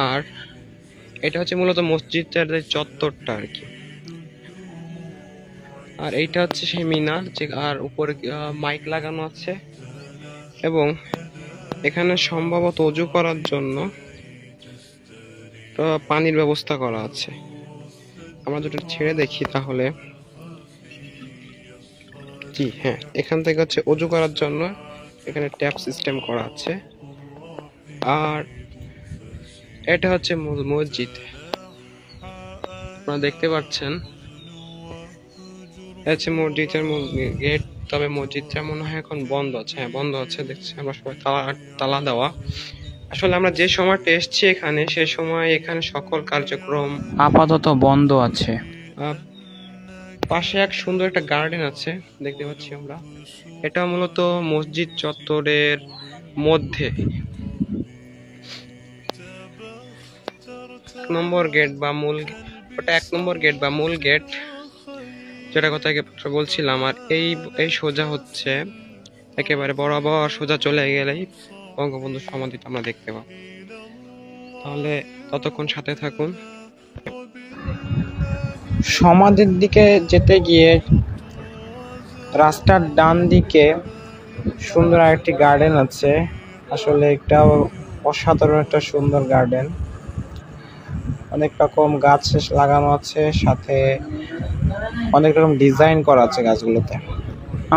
আর এটা হচ্ছে মূলত মসজিদের চত্বরটা আর কি। আর এইটা হচ্ছে সেই মিনার যে, আর উপরে মাইক লাগানো আছে, এবং এখানে সম্ভবত অজু করার জন্য পানির ব্যবস্থা করা আছে। আমরা যদি ছেড়ে দেখি তাহলে, জি হ্যাঁ, এখান থেকে হচ্ছে অজু করার জন্য এখানে ট্যাপ সিস্টেম করা আছে। আর এটা হচ্ছে মসজিদ, আপনারা দেখতে পাচ্ছেন হচ্ছে মসজিদের গেট। তবে মসজিদটা মনে হয় এখন বন্ধ আছে। হ্যাঁ, বন্ধ আছে, দেখছি আমরা সবাই তালা দেওয়া। আসলে আমরা যে সময়টা এসেছি এখানে, সে সময় এখানে সকল কার্যক্রম আপাতত বন্ধ আছে। পাশে এক সুন্দর একটা গার্ডেন আছে দেখতে পাচ্ছি আমরা। এটা মূলত মসজিদ চত্বরের মধ্যে নম্বর গেট বা মূল, ওটা 1 নম্বর গেট বা মূল গেট, যেটা কথা বলছিলাম। আর এই সোজা হচ্ছে একেবারে বরাবর সোজা চলে গেলেই বঙ্গবন্ধু সমাধিটা আমরা দেখতে পাবো। তাহলে ততক্ষণ সাথে থাকুন। সমাধির দিকে যেতে গিয়ে রাস্তার ডান দিকে সুন্দর একটি গার্ডেন আছে। আসলে একটা অসাধারণ একটা সুন্দর গার্ডেন, অনেক রকম গাছ লাগানো আছে, সাথে অনেক রকম ডিজাইন করা আছে গাছগুলোতে।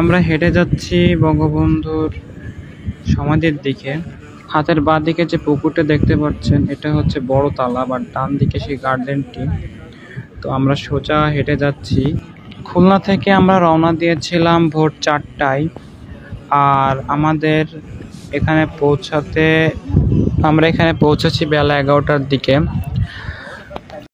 আমরা হেঁটে যাচ্ছি বঙ্গবন্ধুর সমাধির দিকে। হাতের বাঁ দিকে যে পুকুরটা দেখতে পাচ্ছেন, এটা হচ্ছে বড় তালা, বা ডান দিকে সেই গার্ডেনটি। তো আমরা সোজা হেঁটে যাচ্ছি। খুলনা থেকে আমরা রওনা দিয়েছিলাম ভোর 4টায়, আর আমাদের এখানে পৌঁছেছি বেলা 11টার দিকে।